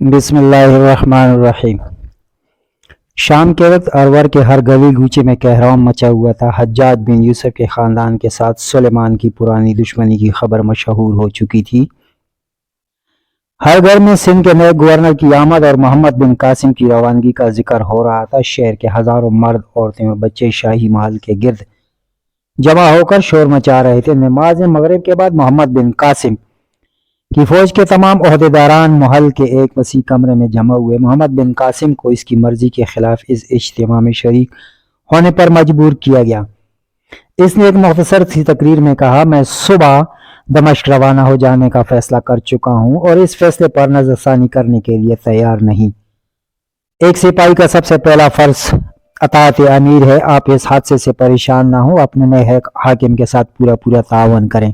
بسم اللہ الرحمن الرحیم۔ شام کے وقت ارور کے ہر گلی گوچے میں کہرام مچا ہوا تھا۔ حجاج بن یوسف کے خاندان کے ساتھ سلیمان کی پرانی دشمنی کی خبر مشہور ہو چکی تھی۔ ہر گھر میں سندھ کے نئے گورنر کی آمد اور محمد بن قاسم کی روانگی کا ذکر ہو رہا تھا۔ شہر کے ہزاروں مرد، عورتیں اور بچے شاہی محل کے گرد جمع ہو کر شور مچا رہے تھے۔ نماز مغرب کے بعد محمد بن قاسم کی فوج کے تمام عہدیداران محل کے ایک وسیع کمرے میں جمع ہوئے۔ محمد بن قاسم کو اس کی مرضی کے خلاف اس اجتماع میں شریک ہونے پر مجبور کیا گیا۔ اس نے ایک مختصر سی تقریر میں کہا، میں صبح دمشق روانہ ہو جانے کا فیصلہ کر چکا ہوں اور اس فیصلے پر نظر ثانی کرنے کے لیے تیار نہیں۔ ایک سپاہی کا سب سے پہلا فرض اطاعت امیر ہے۔ آپ اس حادثے سے پریشان نہ ہوں، اپنے نئے حاکم کے ساتھ پورا تعاون کریں۔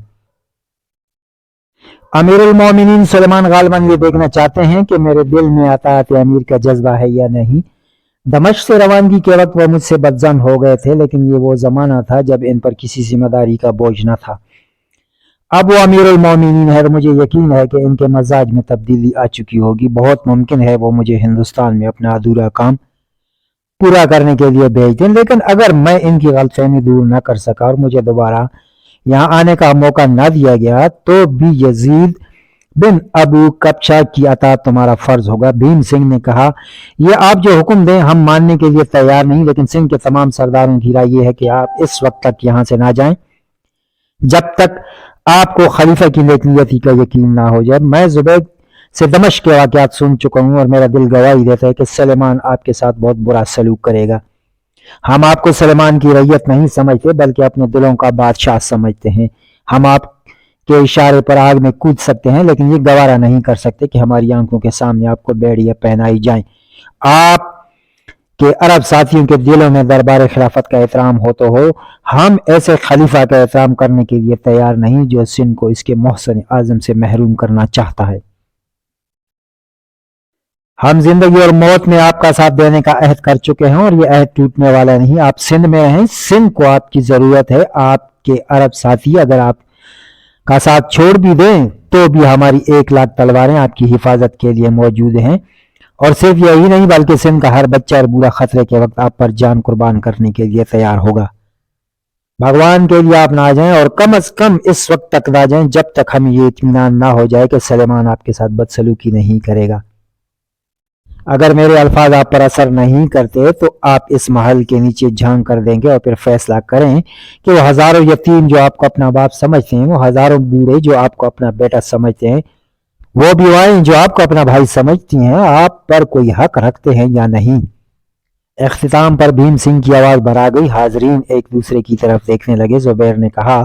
امیر المومنین سلیمان غالباً یہ دیکھنا چاہتے ہیں کہ میرے دل میں اطاعت امیر کا جذبہ ہے یا نہیں۔ دمشق سے روانگی کے وقت وہ مجھ سے بدظن ہو گئے تھے، لیکن یہ وہ زمانہ تھا جب ان پر کسی ذمہ داری کا بوجھ نہ تھا۔ اب وہ امیر المومنین ہے اور مجھے یقین ہے کہ ان کے مزاج میں تبدیلی آ چکی ہوگی۔ بہت ممکن ہے وہ مجھے ہندوستان میں اپنا ادھورا کام پورا کرنے کے لیے بھیج دیں، لیکن اگر میں ان کی غلط فہمی دور نہ کر سکا اور مجھے دوبارہ یہاں آنے کا موقع نہ دیا گیا تو بھی یزید بن ابو کبشہ کی اطاعت تمہارا فرض ہوگا۔ بھیم سنگھ نے کہا، یہ آپ جو حکم دیں ہم ماننے کے لیے تیار نہیں، لیکن سندھ کے تمام سرداروں کی رائے یہ ہے کہ آپ اس وقت تک یہاں سے نہ جائیں جب تک آپ کو خلیفہ کی نیکی کا یقین نہ ہو جائے۔ میں زبید سے دمشق کے واقعات سن چکا ہوں اور میرا دل گواہی دیتا ہے کہ سلیمان آپ کے ساتھ بہت برا سلوک کرے گا۔ ہم آپ کو سلیمان کی رعیت نہیں سمجھتے بلکہ اپنے دلوں کا بادشاہ سمجھتے ہیں۔ ہم آپ کے اشارے پر آگ میں کود سکتے ہیں، لیکن یہ گوارا نہیں کر سکتے کہ ہماری آنکھوں کے سامنے آپ کو بیڑیاں پہنائی جائیں۔ آپ کے عرب ساتھیوں کے دلوں میں دربار خلافت کا احترام ہو تو ہو، ہم ایسے خلیفہ کا احترام کرنے کے لیے تیار نہیں جو سندھ کو اس کے محسن اعظم سے محروم کرنا چاہتا ہے۔ ہم زندگی اور موت میں آپ کا ساتھ دینے کا عہد کر چکے ہیں اور یہ عہد ٹوٹنے والا نہیں۔ آپ سندھ میں ہیں، سندھ کو آپ کی ضرورت ہے۔ آپ کے عرب ساتھی اگر آپ کا ساتھ چھوڑ بھی دیں تو بھی ہماری 1,00,000 تلواریں آپ کی حفاظت کے لیے موجود ہیں، اور صرف یہی نہیں بلکہ سندھ کا ہر بچہ اور بوڑھا خطرے کے وقت آپ پر جان قربان کرنے کے لیے تیار ہوگا۔ بھگوان کے لیے آپ نہ جائیں، اور کم از کم اس وقت تک نہ جائیں جب تک ہمیں یہ اطمینان نہ ہو جائے کہ سلیمان آپ کے ساتھ بدسلوکی نہیں کرے گا۔ اگر میرے الفاظ آپ پر اثر نہیں کرتے تو آپ اس محل کے نیچے جھانک کر دیں گے اور پھر فیصلہ کریں کہ وہ ہزاروں یتیم جو آپ کو اپنا باپ سمجھتے ہیں، وہ ہزاروں بوڑھے جو آپ کو اپنا بیٹا سمجھتے ہیں، وہ بیوائیں جو آپ کو اپنا بھائی سمجھتی ہیں، آپ پر کوئی حق رکھتے ہیں یا نہیں۔ اختتام پر بھیم سنگھ کی آواز بھرا گئی۔ حاضرین ایک دوسرے کی طرف دیکھنے لگے۔ زبیر نے کہا،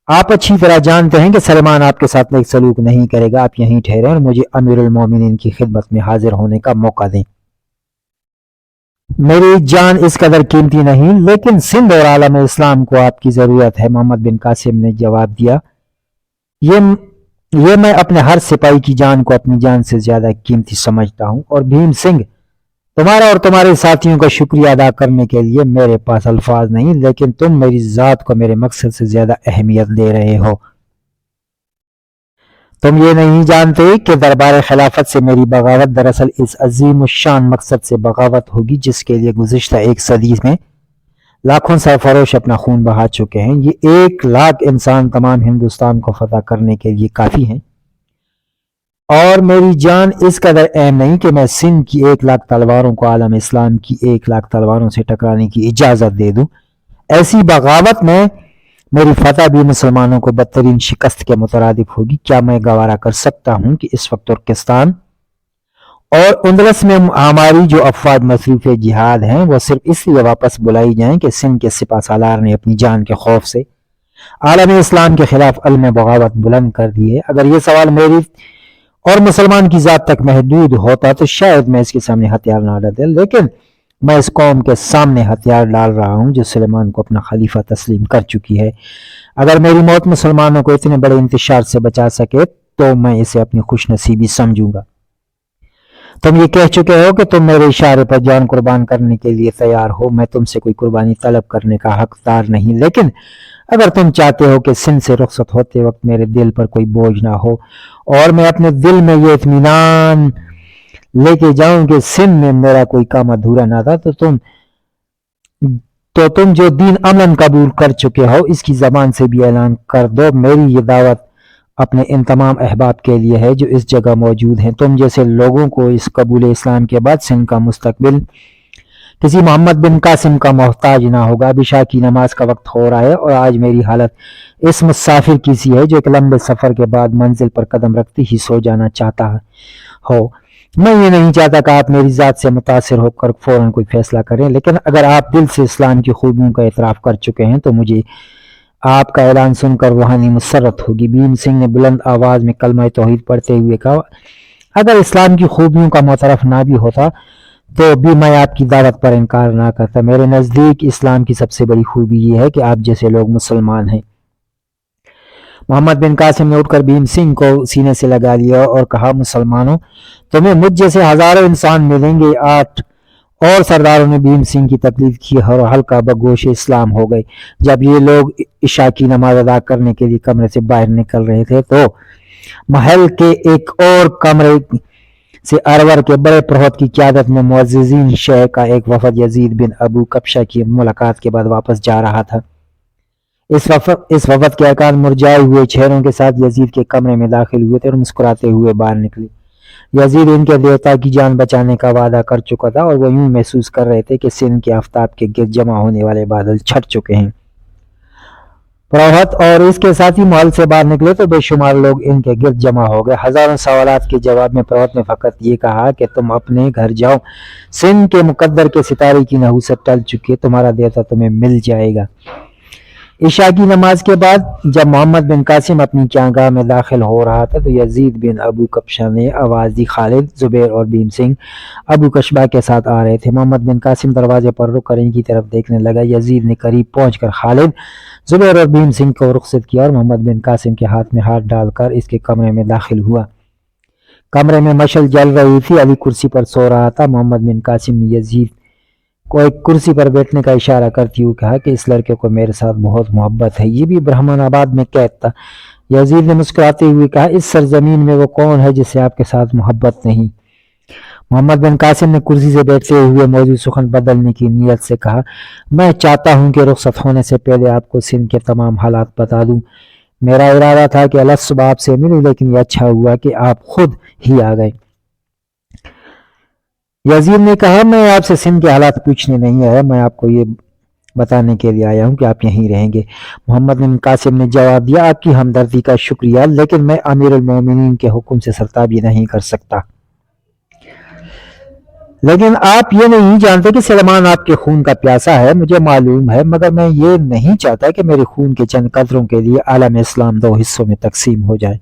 آپ اچھی طرح جانتے ہیں کہ سلیمان آپ کے ساتھ نیک سلوک نہیں کرے گا۔ آپ یہیں ٹھہریں اور مجھے امیر المومنین کی خدمت میں حاضر ہونے کا موقع دیں۔ میری جان اس قدر قیمتی نہیں، لیکن سندھ اور عالم اسلام کو آپ کی ضرورت ہے، محمد بن قاسم نے جواب دیا۔ یہ میں اپنے ہر سپاہی کی جان کو اپنی جان سے زیادہ قیمتی سمجھتا ہوں، اور بھیم سنگھ، تمہارا اور تمہارے ساتھیوں کا شکریہ ادا کرنے کے لیے میرے پاس الفاظ نہیں، لیکن تم میری ذات کو میرے مقصد سے زیادہ اہمیت دے رہے ہو۔ تم یہ نہیں جانتے کہ دربار خلافت سے میری بغاوت دراصل اس عظیم الشان مقصد سے بغاوت ہوگی جس کے لیے گزشتہ 1 صدی میں لاکھوں سرفروش اپنا خون بہا چکے ہیں۔ یہ 1,00,000 انسان تمام ہندوستان کو فتح کرنے کے لیے کافی ہیں، اور میری جان اس قدر اہم نہیں کہ میں سندھ کی 1,00,000 تلواروں کو عالم اسلام کی 1,00,000 تلواروں سے ٹکرانے کی اجازت دے دوں۔ ایسی بغاوت میں میری فتح بھی مسلمانوں کو بدترین شکست کے مترادف ہوگی۔ کیا میں گوارا کر سکتا ہوں کہ اس وقت ترکستان اور اندلس میں ہماری جو افواج مصروف جہاد ہیں وہ صرف اس لیے واپس بلائی جائیں کہ سندھ کے سپہ سالار نے اپنی جان کے خوف سے عالم اسلام کے خلاف علم بغاوت بلند کر دی ہے؟ اگر یہ سوال میری اور مسلمان کی ذات تک محدود ہوتا تو شاید میں اس کے سامنے ہتھیار نہ ڈالتا، لیکن میں اس قوم کے سامنے ہتھیار ڈال رہا ہوں جو سلیمان کو اپنا خلیفہ تسلیم کر چکی ہے۔ اگر میری موت مسلمانوں کو اتنے بڑے انتشار سے بچا سکے تو میں اسے اپنی خوش نصیبی سمجھوں گا۔ تم یہ کہہ چکے ہو کہ تم میرے اشارے پر جان قربان کرنے کے لیے تیار ہو۔ میں تم سے کوئی قربانی طلب کرنے کا حقدار نہیں، لیکن اگر تم چاہتے ہو کہ سندھ سے رخصت ہوتے وقت میرے دل پر کوئی بوجھ نہ ہو اور میں اپنے دل میں یہ اطمینان لے کے جاؤں کہ سندھ میں میرا کوئی کام ادھورا نہ تھا، تو تم جو دین عملاً قبول کر چکے ہو اس کی زبان سے بھی اعلان کر دو۔ میری یہ دعوت اپنے ان تمام احباب کے لیے ہے جو اس جگہ موجود ہیں۔ تم جیسے لوگوں کو اس قبول اسلام کے بعد سندھ کا مستقبل کسی محمد بن قاسم کا محتاج نہ ہوگا۔ اب عشاء کی نماز کا وقت ہو رہا ہے اور آج میری حالت اس مسافر کی سی ہے جو ایک لمبے سفر کے بعد منزل پر قدم رکھتے ہی سو جانا چاہتا ہو۔ میں یہ نہیں چاہتا کہ آپ میری ذات سے متاثر ہو کر فوراً کوئی فیصلہ کریں، لیکن اگر آپ دل سے اسلام کی خوبیوں کا اعتراف کر چکے ہیں تو مجھے آپ کا اعلان سن کر روحانی مسرت ہوگی۔ بھیم سنگھ نے بلند آواز میں کلمہ توحید پڑھتے ہوئے کہا، اگر اسلام کی خوبیوں کا معترف نہ بھی ہوتا تو بھی میں آپ کی دعوت پر انکار نہ کرتا۔ میرے نزدیک اسلام کی سب سے بڑی خوبی یہ ہے کہ آپ جیسے لوگ مسلمان ہیں۔ محمد بن قاسم نے اٹھ کر بھیم سنگھ کو سینے سے لگا لیا اور کہا، مسلمانوں، تمہیں مجھ جیسے ہزاروں انسان ملیں گے۔ 8 اور سرداروں نے بھیم سنگھ کی تقلید کی اور حلقہ بگوش اسلام ہو گئے۔ جب یہ لوگ عشاء کی نماز ادا کرنے کے لیے کمرے سے باہر نکل رہے تھے تو محل کے ایک اور کمرے سے ارور کے بڑے پروہت کی قیادت میں معززین شیخ کا ایک وفد یزید بن ابو کبشہ کی ملاقات کے بعد واپس جا رہا تھا۔ اس وفد کے ارکان مرجھائے ہوئے چہروں کے ساتھ یزید کے کمرے میں داخل ہوئے تھے اور مسکراتے ہوئے باہر نکلے۔ یزید ان کے دیوتا کی جان بچانے کا وعدہ کر چکا تھا اور وہ یوں محسوس کر رہے تھے کہ سندھ کے آفتاب کے گرد جمع ہونے والے بادل چھٹ چکے ہیں۔ پروہت اور اس کے ساتھی محل سے باہر نکلے تو بے شمار لوگ ان کے گرد جمع ہو گئے۔ ہزاروں سوالات کے جواب میں پروہت نے فقط یہ کہا کہ تم اپنے گھر جاؤ، سندھ کے مقدر کے ستارے کی نحوست ٹل چکی ہے، تمہارا دیوتا تمہیں مل جائے گا۔ عشاء کی نماز کے بعد جب محمد بن قاسم اپنی چاہگاہ میں داخل ہو رہا تھا تو یزید بن ابو کبشہ نے آواز دی، خالد، زبیر اور بھیم سنگھ ابو کشبہ کے ساتھ آ رہے تھے۔ محمد بن قاسم دروازے پر رک کر ان کی طرف دیکھنے لگا۔ یزید نے قریب پہنچ کر خالد، زبیر اور بھیم سنگھ کو رخصت کیا اور محمد بن قاسم کے ہاتھ میں ہاتھ ڈال کر اس کے کمرے میں داخل ہوا۔ کمرے میں مشعل جل رہی تھی، علی کرسی پر سو رہا تھا۔ محمد بن قاسم نے یزید کو ایک کرسی پر بیٹھنے کا اشارہ کرتے ہوئے کہا کہ اس لڑکے کو میرے ساتھ بہت محبت ہے، یہ بھی برہمن آباد میں قید تھا۔ یزید نے مسکراتے ہوئے کہا، اس سرزمین میں وہ کون ہے جسے آپ کے ساتھ محبت نہیں؟ محمد بن قاسم نے کرسی سے بیٹھتے ہوئے موضوع سخن بدلنے کی نیت سے کہا، میں چاہتا ہوں کہ رخصت ہونے سے پہلے آپ کو سندھ کے تمام حالات بتا دوں۔ میرا ارادہ تھا کہ الصبح آپ سے ملوں، لیکن یہ اچھا ہوا کہ آپ خود ہی آ گئے۔ یزید نے کہا، میں آپ سے سندھ کے حالات پوچھنے نہیں آیا، میں آپ کو یہ بتانے کے لیے آیا ہوں کہ آپ یہیں رہیں گے۔ محمد بن قاسم نے جواب دیا، آپ کی ہمدردی کا شکریہ، لیکن میں امیر المومنین کے حکم سے سرتابی نہیں کر سکتا۔ لیکن آپ یہ نہیں جانتے کہ سلمان آپ کے خون کا پیاسا ہے، مجھے معلوم ہے، مگر میں یہ نہیں چاہتا کہ میرے خون کے چند قطروں کے لیے عالم اسلام 2 حصوں میں تقسیم ہو جائے۔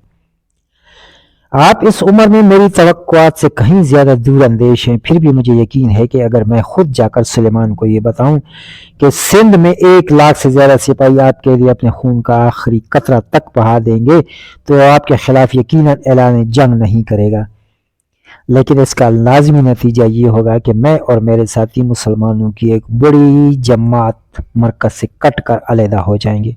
آپ اس عمر میں میری توقعات سے کہیں زیادہ دور اندیش ہیں، پھر بھی مجھے یقین ہے کہ اگر میں خود جا کر سلیمان کو یہ بتاؤں کہ سندھ میں 1 لاکھ سے زیادہ سپاہی آپ کے لیے اپنے خون کا آخری قطرہ تک بہا دیں گے تو آپ کے خلاف یقیناً اعلان جنگ نہیں کرے گا، لیکن اس کا لازمی نتیجہ یہ ہوگا کہ میں اور میرے ساتھی مسلمانوں کی ایک بڑی جماعت مرکز سے کٹ کر علیحدہ ہو جائیں گے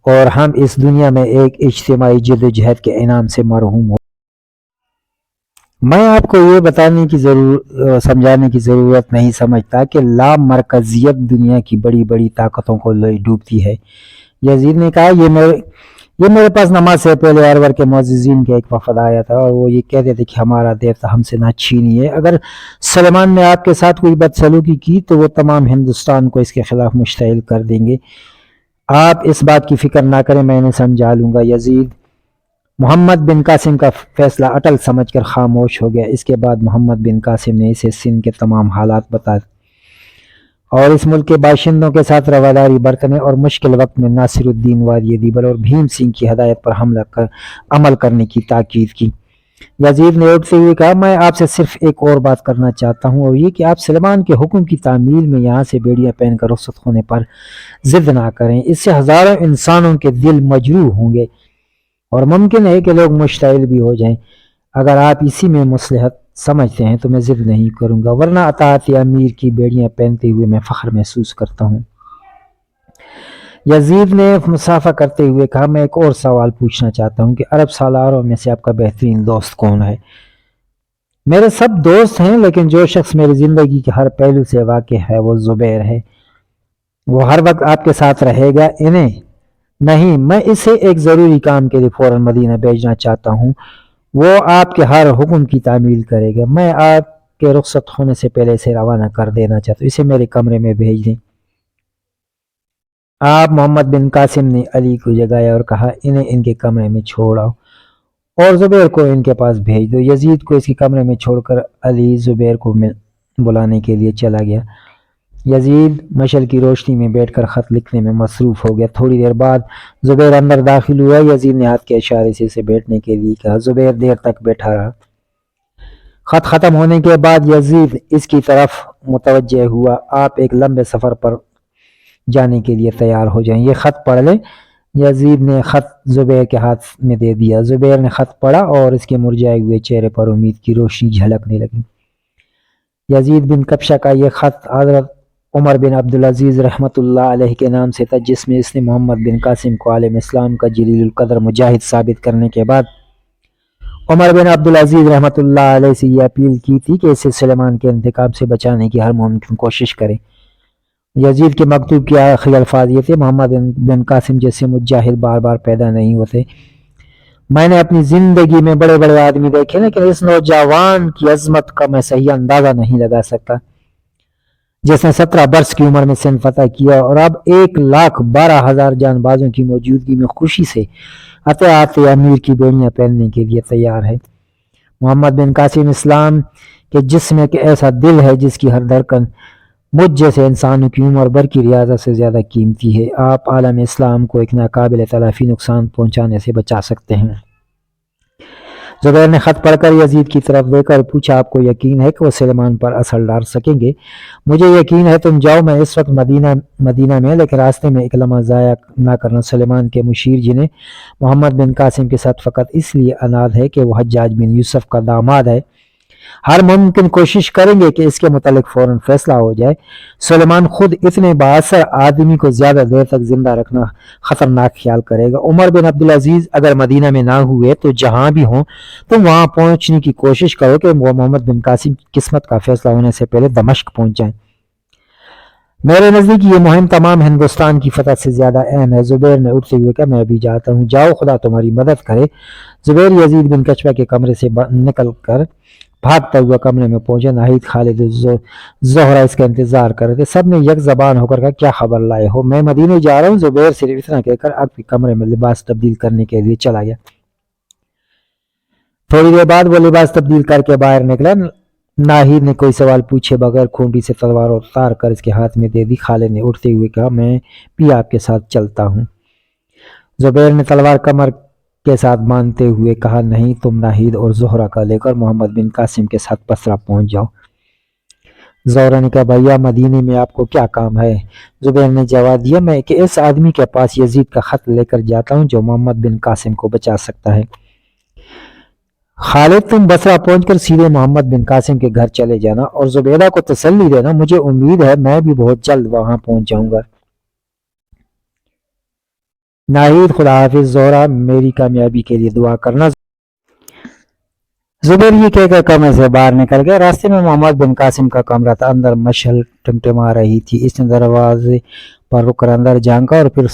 اور ہم اس دنیا میں ایک اجتماعی جدوجہد کے انعام سے محروم ہو۔ میں آپ کو یہ سمجھانے کی ضرورت نہیں سمجھتا کہ لامرکزیت دنیا کی بڑی بڑی طاقتوں کو ڈوبتی ہے۔ یزید نے کہا، یہ میرے پاس نماز سے پہلے ارور کے معززین کے ایک وفد آیا تھا اور وہ یہ کہتے تھے کہ ہمارا دیوتا ہم سے نہ چھینیے، اگر سلیمان نے آپ کے ساتھ کوئی بدسلوکی کی تو وہ تمام ہندوستان کو اس کے خلاف مشتعل کر دیں گے۔ آپ اس بات کی فکر نہ کریں، میں انہیں سمجھا لوں گا۔ یزید محمد بن قاسم کا فیصلہ اٹل سمجھ کر خاموش ہو گیا۔ اس کے بعد محمد بن قاسم نے اسے سندھ کے تمام حالات بتا اور اس ملک کے باشندوں کے ساتھ رواداری برتنے اور مشکل وقت میں ناصر الدین وادی دیبل اور بھیم سنگھ کی ہدایت پر عمل کرنے کی تاکید کی۔ یزید نے اٹھتے ہوئے کہا، میں آپ سے صرف ایک اور بات کرنا چاہتا ہوں اور یہ کہ آپ سلیمان کے حکم کی تعمیل میں یہاں سے بیڑیاں پہن کر رخصت ہونے پر ضد نہ کریں، اس سے ہزاروں انسانوں کے دل مجروح ہوں گے اور ممکن ہے کہ لوگ مشتعل بھی ہو جائیں۔ اگر آپ اسی میں مصلحت سمجھتے ہیں تو میں ضد نہیں کروں گا، ورنہ اطاعت امیر کی بیڑیاں پہنتے ہوئے میں فخر محسوس کرتا ہوں۔ یزید نے مصافحہ کرتے ہوئے کہا، میں ایک اور سوال پوچھنا چاہتا ہوں کہ عرب سالاروں میں سے آپ کا بہترین دوست کون ہے؟ میرے سب دوست ہیں لیکن جو شخص میری زندگی کے ہر پہلو سے واقف ہے وہ زبیر ہے. وہ ہر وقت آپ کے ساتھ رہے گا. انہیں نہیں، میں اسے ایک ضروری کام کے لیے فوراً مدینہ بھیجنا چاہتا ہوں. وہ آپ کے ہر حکم کی تعمیل کرے گا. میں آپ کے رخصت ہونے سے پہلے اسے روانہ کر دینا چاہتا ہوں. اسے میرے کمرے میں بھیج دیں. آپ محمد بن قاسم نے علی کو جگایا اور کہا انہیں ان کے کمرے میں چھوڑ آؤ اور زبیر کو ان کے پاس بھیج دو. یزید کو اس کے کمرے میں چھوڑ کر علی زبیر کو بلانے کے لیے چلا گیا. یزید مشعل کی روشنی میں بیٹھ کر خط لکھنے میں مصروف ہو گیا. تھوڑی دیر بعد زبیر اندر داخل ہوا. یزید نے ہاتھ کے اشارے سے اسے بیٹھنے کے لیے کہا. زبیر دیر تک بیٹھا رہا. خط ختم ہونے کے بعد یزید اس کی طرف متوجہ ہوا. آپ ایک لمبے سفر پر جانے کے لیے تیار ہو جائیں. یہ خط پڑھ لیں. یزید نے خط زبیر کے ہاتھ میں دے دیا. زبیر نے خط پڑھا اور اس کے مرجھائے ہوئے چہرے پر امید کی روشنی جھلکنے لگی. یزید بن کبشہ کا یہ خط حضرت عمر بن عبدالعزیز رحمۃ اللہ علیہ کے نام سے تھا، جس میں اس نے محمد بن قاسم کو عالم اسلام کا جلیل القدر مجاہد ثابت کرنے کے بعد عمر بن عبدالعزیز رحمۃ اللہ علیہ سے یہ اپیل کی تھی کہ اسے سلیمان کے انتقام سے بچانے کی ہر ممکن کوشش کرے. یزید کے مکتوب کے آخری الفاظ یہ تھے: محمد بن قاسم جیسے مجاہد بار بار پیدا نہیں ہوتے. میں نے اپنی زندگی میں بڑے بڑے آدمی دیکھے لیکن اس نوجوان کی عظمت کا میں صحیح اندازہ نہیں لگا سکتا، جس نے 17 برس کی عمر میں سندھ فتح کیا اور اب 1,12,000 جان بازوں کی موجودگی میں خوشی سے اطاعت امیر کی بیڑیاں پہننے کے لیے تیار ہے. محمد بن قاسم اسلام کے جسم ایک ایسا دل ہے جس کی ہر دھڑکن مجھ جیسے انسانوں کی عمر بھر کی ریاضت سے زیادہ قیمتی ہے. آپ عالم اسلام کو ایک ناقابل تلافی نقصان پہنچانے سے بچا سکتے ہیں. زبیر نے خط پڑھ کر یزید کی طرف دیکھ کر پوچھا: آپ کو یقین ہے کہ وہ سلیمان پر اثر ڈال سکیں گے؟ مجھے یقین ہے. تم جاؤ. میں اس وقت مدینہ میں، لیکن راستے میں ایک لمحہ ضائع نہ کرنا. سلیمان کے مشیر، جنہیں محمد بن قاسم کے ساتھ فقط اس لیے اناد ہے کہ وہ حجاج بن یوسف کا داماد ہے، ہر ممکن کوشش کریں گے کہ اس کے متعلق فوراً فیصلہ ہو جائے. سلیمان خود اتنے بااثر آدمی کو زیادہ دیر تک زندہ رکھنا خطرناک خیال کرے گا. عمر بن عبدالعزیز اگر مدینہ میں نہ ہوئے تو جہاں بھی ہوں تم وہاں پہنچنے کی کوشش کرو کہ وہ محمد بن قاسم کی قسمت کا فیصلہ ہونے سے پہلے دمشق پہنچ جائیں. میرے نزدیک یہ مہم تمام ہندوستان کی فتح سے زیادہ اہم ہے. زبیر نے اٹھتے ہوئے کہا: میں بھی جاتا ہوں. جاؤ، خدا تمہاری مدد کرے. زبیر یزید بن کچبہ کے کمرے سے نکل کر بھاگتا ہوا کمرے میں پہنچا. ناہید، خالد، زہرہ اس کا انتظار کر رہے تھے. سب نے یک زبان ہو کر کہا: کیا خبر لائے ہو؟ میں مدینے جا رہا ہوں. زبیر صرف اتنا کہہ کر اپنے کمرے میں لباس تبدیل کرنے کے لیے چلا گیا. تھوڑی دیر بعد وہ لباس تبدیل کر کے باہر نکلا. ناہید نے کوئی سوال پوچھے بغیر کھونٹی سے تلوار اتار کر اس کے ہاتھ میں دے دی. خالد نے اٹھتے ہوئے کہا: میں بھی آپ کے ساتھ چلتا ہوں. زبیر نے تلوار کمر کے ساتھ باندھتے ہوئے کہا: نہیں، تم ناہید اور زہرہ کا لے کر محمد بن قاسم کے ساتھ بصرہ پہنچ جاؤ. زہرہ نے کہا: بھیا، مدینے میں آپ کو کیا کام ہے؟ زبیر نے جواب دیا: میں کہ اس آدمی کے پاس یزید کا خط لے کر جاتا ہوں جو محمد بن قاسم کو بچا سکتا ہے. خالد، تم بصرہ پہنچ کر سیدھے محمد بن قاسم کے گھر چلے جانا اور زبیدہ کو تسلی دینا. مجھے امید ہے میں بھی بہت جلد وہاں پہنچ جاؤں گا. ناہید: خدا حافظ. زہرہ، میری کامیابی کے لیے دعا کرنا. زبیر یہ کہہ کر کمرے سے باہر نکل گیا. راستے میں محمد بن قاسم کا کمرہ تھا. اندر مشعل ٹمٹما رہی تھی. اس نے دروازے پر رک کر اندر جھانکا اور پھر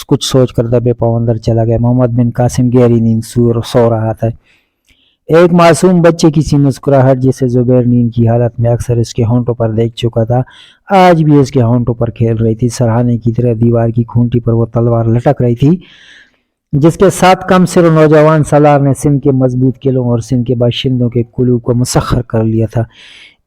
کچھ سوچ کر دبے پاؤں اندر چلا گیا. محمد بن قاسم گہری نیند سو رہا تھا. ایک معصوم بچے کی سی مسکراہٹ جسے زبیر نیند کی حالت میں اکثر اس کے ہونٹوں پر دیکھ چکا تھا، آج بھی اس کے ہونٹوں پر کھیل رہی تھی. سرہانے کی طرح دیوار کی کھونٹی پر وہ تلوار لٹک رہی تھی جس کے ساتھ کم سر نوجوان سالار نے سندھ کے مضبوط قلعوں اور سندھ کے باشندوں کے قلوب کو مسخر کر لیا تھا.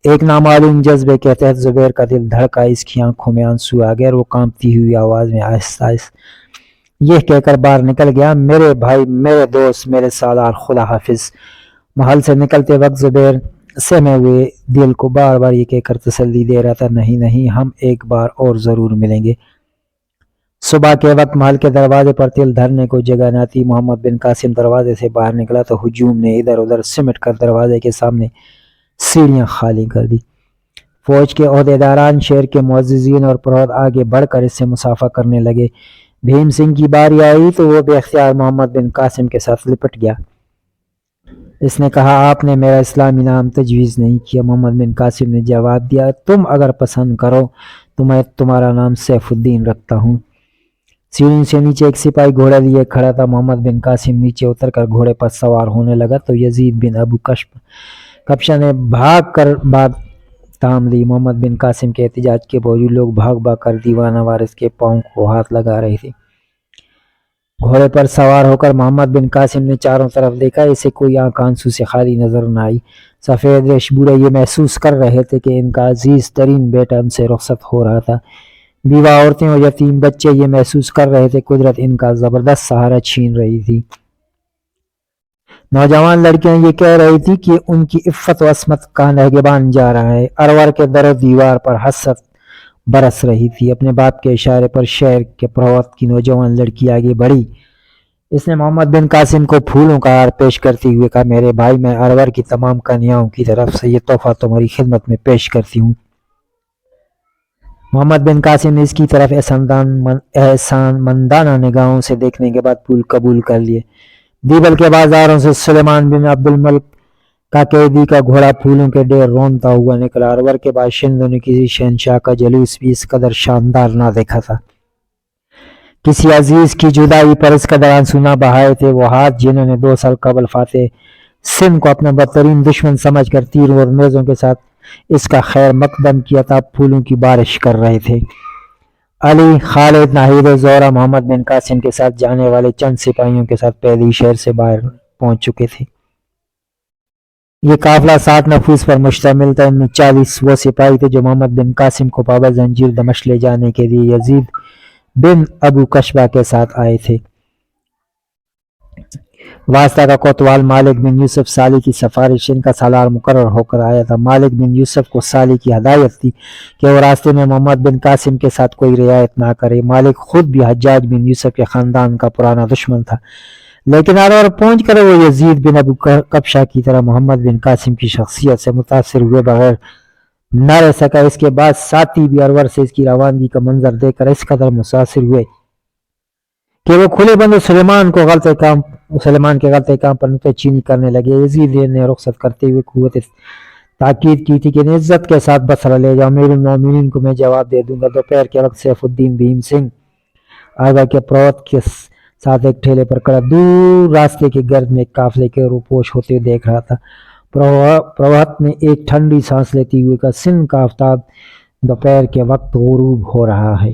ایک نامعلوم جذبے کے تحت زبیر کا دل دھڑکا. اس کی آنکھوں میں آنسو آ گئے اور وہ کانپتی ہوئی آواز میں آہستہ آہستہ یہ کہہ کر باہر نکل گیا: میرے بھائی، میرے دوست، میرے سالار، خدا حافظ. محل سے نکلتے وقت زبیر سہمے ہوئے دل کو بار بار یہ کہہ کر تسلی دے رہا تھا: نہیں نہیں، ہم ایک بار اور ضرور ملیں گے. صبح کے وقت محل کے دروازے پر تل دھرنے کو جگہ نہ تھی. محمد بن قاسم دروازے سے باہر نکلا تو ہجوم نے ادھر ادھر سمٹ کر دروازے کے سامنے سیڑھیاں خالی کر دی. فوج کے عہدیداران، شہر کے معززین اور پروت آگے بڑھ کر اس سے مصافحہ کرنے لگے. بھیم سنگھ کی باری آئی تو وہ بے اختیار محمد بن قاسم کے ساتھ لپٹ گیا. اس نے کہا آپ نے میرا اسلامی نام تجویز نہیں کیا۔ محمد بن قاسم نے جواب دیا تم اگر پسند کرو تو میں تمہارا نام سیف الدین رکھتا ہوں۔ سیڑھی سے نیچے ایک سپاہی گھوڑا لیے کھڑا تھا۔ محمد بن قاسم نیچے اتر کر گھوڑے پر سوار ہونے لگا تو یزید بن ابو کبشہ نے بھاگ کر بات تھام لی۔ محمد بن قاسم کے احتجاج کے باوجود لوگ بھاگ بھاگ کر دیوانہ وارث کے پاؤں کو ہاتھ لگا رہے تھے۔ گھوڑے پر سوار ہو کر محمد بن قاسم نے چاروں طرف دیکھا، اسے کوئی آنکھ آنسو سے خالی نظر نہ آئی۔ سفید ریش بوڑھے یہ محسوس کر رہے تھے کہ ان کا عزیز ترین بیٹا ان سے رخصت ہو رہا تھا۔ بیوہ عورتیں اور یتیم بچے یہ محسوس کر رہے تھے قدرت ان کا زبردست سہارا چھین رہی تھی۔ نوجوان لڑکیاں یہ کہہ رہی تھی کہ ان کی عفت و عصمت کا نگہبان جا رہا ہے۔ ارور کے در و دیوار پر حسرت برس رہی تھی۔ اپنے باپ کے اشارے پر شہر کے پروت کی نوجوان لڑکی آگے بڑھی۔ اس نے محمد بن قاسم کو پھولوں کا ہار پیش کرتے ہوئے کہا میرے بھائی میں ارور کی تمام کنیاؤں کی طرف سے یہ تحفہ تمہاری خدمت میں پیش کرتی ہوں۔ محمد بن قاسم نے اس کی طرف احسان مندانہ نگاہوں سے دیکھنے کے بعد پھول قبول کر لیے۔ دیبل کے بازاروں سے سلیمان بن عبد الملک کا قیدی کا گھوڑا پھولوں کے ڈھیر رونتا ہوا نکلا۔ ارور کے باشندوں نے کسی شہنشاہ کا جلوس بھی اس قدر شاندار نہ دیکھا تھا۔ کسی عزیز کی جدائی پر اس قدر آنسو نہ بہائے تھے وہ ہاتھ جنہوں نے 2 سال قبل فاتح سندھ کو اپنا بدترین دشمن سمجھ کر تیروں اور نیزوں کے ساتھ اس کا خیر مقدم کیا تھا، پھولوں کی بارش کر رہے تھے۔ علی، خالد، ناہید و زہرہ محمد بن قاسم کے ساتھ جانے والے چند سپاہیوں کے ساتھ پہلے ہی شہر سے باہر پہنچ چکے تھے۔ یہ قافلہ 60 نفوس پر مشتمل تھا۔ ان میں 40 وہ سپاہی تھے جو محمد بن قاسم کو بابا زنجیر دمشق لے جانے کے لیے یزید بن ابو کشبہ کے ساتھ آئے تھے۔ واسطہ کا کوتوال مالک بن یوسف سالی کی سفارش ان کا سالار مقرر ہو کر آیا تھا۔ مالک بن یوسف کو سالی کی ہدایت تھی کہ وہ راستے میں محمد بن قاسم کے ساتھ کوئی رعایت نہ کرے۔ مالک خود بھی حجاج بن یوسف کے خاندان کا پرانا دشمن تھا، لیکن ارور پہنچ کر وہ یزید بن ابو کبشہ کی طرح محمد بن قاسم کی شخصیت سے متاثر ہوئے بغیر نہ رہ سکا۔ اس کے بعد ساتھی بھی ارور سے اس کی روانگی کا منظر دیکھ کر اس قدر متاثر ہوئے کہ وہ کھلے بند سلیمان کے غلط کام پر نکتہ چینی کرنے لگے۔ یزید نے رخصت کرتے ہوئے قوت تاکید کی تھی کہ عزت کے ساتھ بصرہ لے جاؤ، امیر المومنین کو میں جواب دے دوں گا۔ دوپہر کے وقت سیف الدین بھیم سنگھ آگرہ کے پروت کے ساتھ ایک ٹھیلے پر کھڑا دور راستے کے گرد میں ایک قافلے کے روپوش ہوتے ہوئے دیکھ رہا تھا۔ پروت نے ایک ٹھنڈی سانس لیتی ہوئے کہا سندھ کا آفتاب دوپہر کے وقت غروب ہو رہا ہے۔